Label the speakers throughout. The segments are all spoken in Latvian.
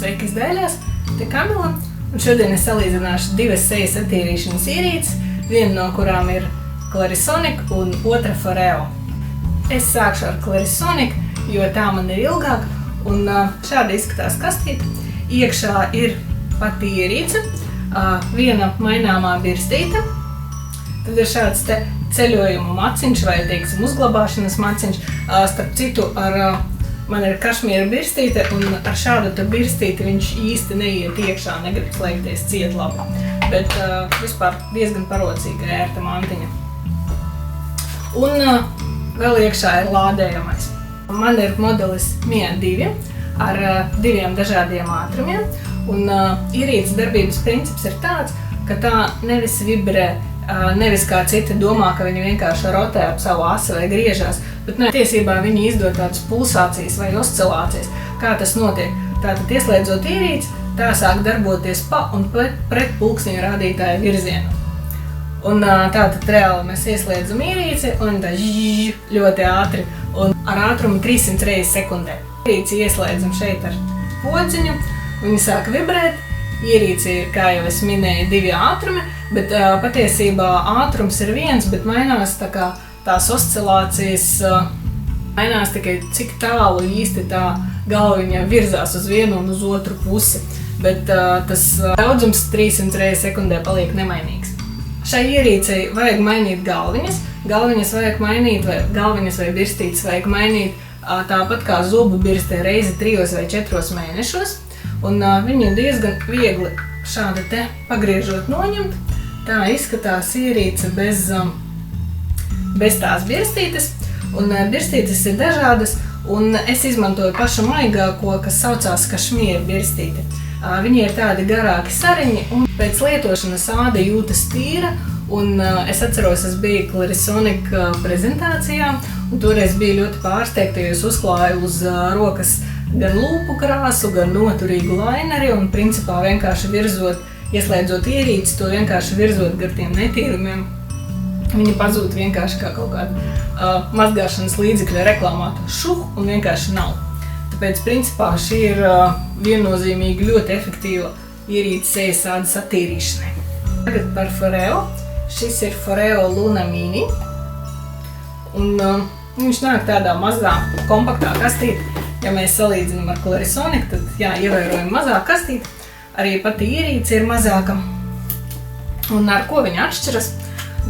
Speaker 1: Sveiki, izdēļās! Te Kamila, un šodien es salīdzināšu divas sejas attīrīšanas ierīces, viena no kurām ir Clarisonic un otra Foreo. Es sākšu ar Clarisonic, jo tā man ir ilgāk, un šādi izskatās kastīte. Iekšā ir pati ierīce, viena maināmā birstīte, tad ir šāds te ceļojumu maciņš vai, teiksim, uzglabāšanas maciņš. Starp citu, man ir kašmīra birstīte, un ar šādu te birstīti viņš īsti neiet iekšā, negrib slēgties ciet labi. Bet vispār diezgan parocīga ērta mantiņa. Un vēl iekšā ir lādējamais. Man ir modelis Mia 2 ar diviem dažādiem ātrumiem, un ierīces darbības princips ir tāds, ka tā nevis vibrē, nevis kā citi domā, ka viņi vienkārši rotē ap savu asi vai griežās, bet tiesībā viņi izdod tādas pulsācijas vai oscilācijas. Kā tas notiek? Tātad ieslēdzot ierīci, tā sāk darboties pa un pret pulksteņa rādītāja virzienu. Un tātad reāli mēs ieslēdzam ierīci un tā ļoti ātri un ar ātrumu 300 reizes sekundē. Ierīci ieslēdzam šeit ar podziņu, viņi sāk vibrēt. Ierīce ir, kā jau es minēju, divi ātrumi, bet patiesībā ātrums ir viens, bet mainās tā kā tās oscilācijas, mainās tikai cik tālu īsti tā galviņa virzās uz vienu un uz otru pusi. Bet tas daudzums 300 reizes sekundē paliek nemainīgs. Šai ierīcei vajag mainīt galviņas vajag mainīt, vai galviņas vai birstītes vajag mainīt tāpat kā zubu birstē reizi 3 vai 4 mēnešos. Un viņu diezgan viegli šādi te pagriežot noņemt. Tā izskatās ierīce bez tās birstītes. Un birstītes ir dažādas, un es izmantoju pašu maigāko, kas saucās kašmīra birstīte. Viņi ir tādi garāki sariņi, un pēc lietošanas āda jūtas tīra. Un es atceros, es biju Clarisonic prezentācijā, un toreiz biju ļoti pārsteigta, jo es uzklāju uz rokas gan lūpu krāsu, gan noturīgu laineri, un principā vienkārši virzot, ieslēdzot ierīci, to vienkārši virzot gar tiem netīrumiem. Viņi pazūd vienkārši kā kaut kāda mazgāšanas līdzekļa reklāmāta un vienkārši nav. Tāpēc principā šī ir viennozīmīgi ļoti efektīva ierīce sejas ādas attīrīšanai. Tagad par Foreo. Šis ir Foreo Luna Mini, un viņš nāk tādā mazā, kompaktā kastīte. Ja mēs salīdzinām ar Clarisonic, tad ievērojami mazāk kastīte. Arī pati ierīce ir mazāka. Un ar ko viņa atšķiras?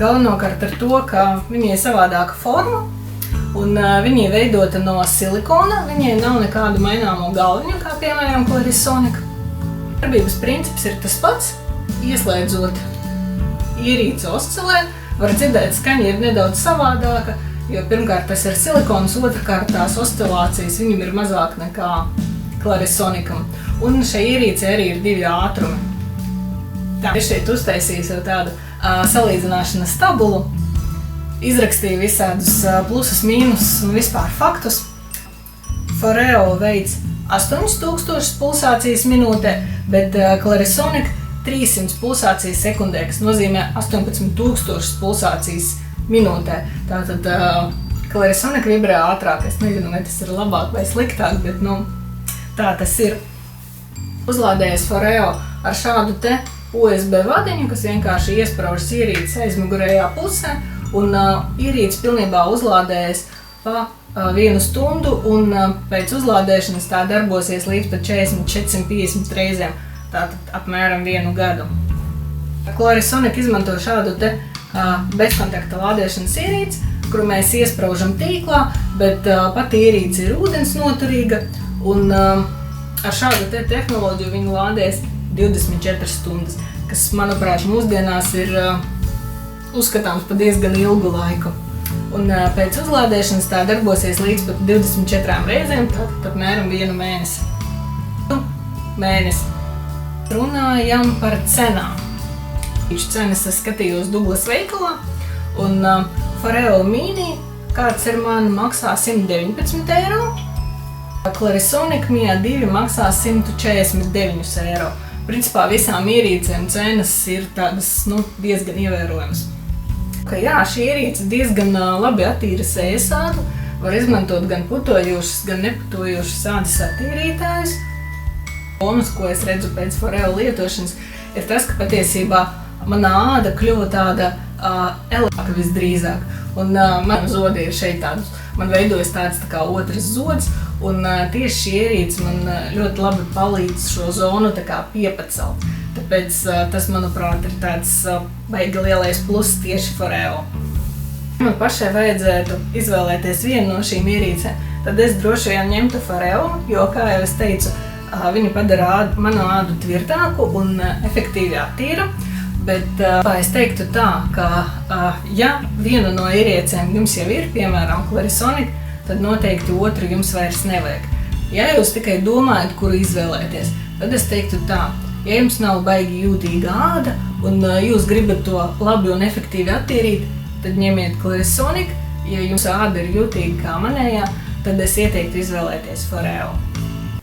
Speaker 1: Galvenokārt ar to, ka viņai ir savādāka forma, un viņa ir veidota no silikona. Viņai nav nekādu maināmo galviņu, kā piemēram Clarisonic. Darbības princips ir tas pats. Ieslēdzot ierīci oscilē, var dzirdēt, skaņa ir nedaudz savādāka, jo pirmkārt tas ir silikons, otrkārt tās oscilācijas viņam ir mazāk nekā Clarisonicam. Un šai ierīcei arī ir divi ātrumi. Es šeit uztaisīju sev tādu salīdzināšanas tabulu, izrakstīju visādus plusus, mīnusus un vispār faktus. Foreo veids 8000 pulsācijas minūtē, bet Clarisonic 300 pulsācijas sekundē, kas nozīmē 18000 pulsācijas minūtē. Tātad Clarisonic vibrē ātrāk. Es nezinu, vai tas ir labāk vai sliktāk, bet tā tas ir. Uzlādējas Foreo ar šādu te USB vadiņu, kas vienkārši iespraužas ierīces aizmugurējā pusē, un ierīce pilnībā uzlādējas pa 1 stundu, un pēc uzlādēšanas tā darbosies līdz pat 40–450 reizēm. Tātad apmēram 1 gadu. Clarisonic izmanto šādu te bezkontakta lādēšanas ierīci, kuru mēs iespraužam tīklā, bet pati ierīce ir ūdens noturīga, un ar šādu te tehnoloģiju viņa lādēs 24 stundas, kas, manuprāt, mūsdienās ir uzskatāms par diezgan ilgu laiku. Un pēc uzlādēšanas tā darbosies līdz pat 24 reizēm, tātad apmēram 1 mēnesi. Runājam par cenām. Cenas es skatījos Douglas veikalā, un Foreo Mini, kāds ir man, maksā 119 eiro. Clarisonic Mia 2 maksā 149 eiro. Principā visām ierīcēm cenas ir tādas, diezgan ievērojamas. Šī ierīce diezgan labi attīra sejas ādu, var izmantot gan putojošas, gan neputojošas ādas attīrītājus. Bonus, ko es redzu pēc Foreo lietošanas, ir tas, ka patiesībā manā āda kļuva tāda elāka visdrīzāk. Un man zodi ir šeit tāds, man veidojas tāds tā kā otrs zods, un tieši šī ierīce man ļoti labi palīdz šo zonu tā kā piepacelt. Tāpēc tas, manuprāt, ir tāds baigi lielais pluss tieši Foreo. Man pašai vajadzētu izvēlēties vienu no šīm ierīcēm, tad es droši vien ņemtu Foreo, jo, kā jau es teicu, viņi padara manu ādu tvirtāku un efektīvi attīra. Bet es teiktu tā, ka ja viena no ierīcēm jums jau ir, piemēram, Clarisonic, tad noteikti otru jums vairs nevajag. Ja jūs tikai domājat, kuru izvēlēties, tad es teiktu tā, ja jums nav baigi jūtīga āda un jūs gribat to labi un efektīvi attīrīt, tad ņemiet Clarisonic. Ja jums āda ir jūtīga kā manējā, tad es ieteiktu izvēlēties Foreo.